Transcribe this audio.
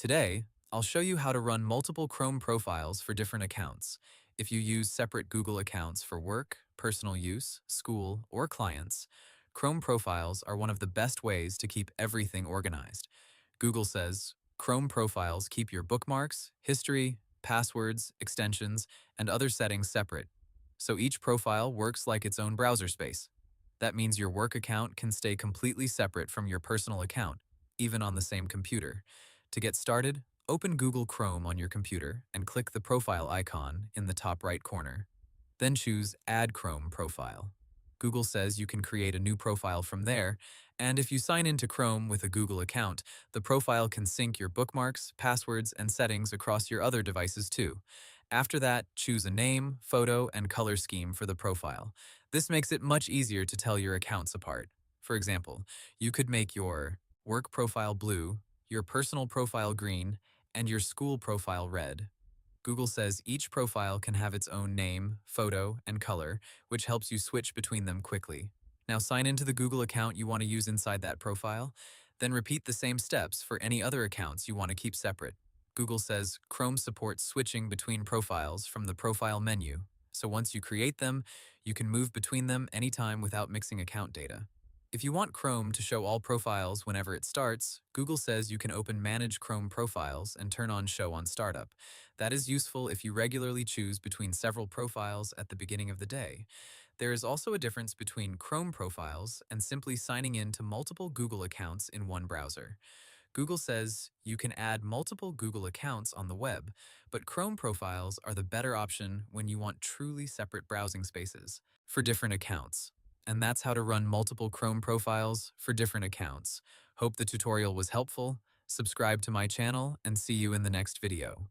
Today, I'll show you how to run multiple Chrome profiles for different accounts. If you use separate Google accounts for work, personal use, school, or clients, Chrome profiles are one of the best ways to keep everything organized. Google says, Chrome profiles keep your bookmarks, history, passwords, extensions, and other settings separate. So each profile works like its own browser space. That means your work account can stay completely separate from your personal account, even on the same computer. To get started, open Google Chrome on your computer and click the profile icon in the top right corner. Then choose Add Chrome Profile. Google says you can create a new profile from there, and if you sign into Chrome with a Google account, the profile can sync your bookmarks, passwords, and settings across your other devices too. After that, choose a name, photo, and color scheme for the profile. This makes it much easier to tell your accounts apart. For example, you could make your work profile blue, your personal profile green, and your school profile red. Google says each profile can have its own name, photo, and color, which helps you switch between them quickly. Now sign into the Google account you want to use inside that profile, then repeat the same steps for any other accounts you want to keep separate. Google says Chrome supports switching between profiles from the profile menu, so once you create them, you can move between them anytime without mixing account data. If you want Chrome to show all profiles whenever it starts, Google says you can open Manage Chrome Profiles and turn on Show on Startup. That is useful if you regularly choose between several profiles at the beginning of the day. There is also a difference between Chrome profiles and simply signing in to multiple Google accounts in one browser. Google says you can add multiple Google accounts on the web, but Chrome profiles are the better option when you want truly separate browsing spaces for different accounts. And that's how to run multiple Chrome profiles for different accounts. Hope the tutorial was helpful. Subscribe to my channel and see you in the next video.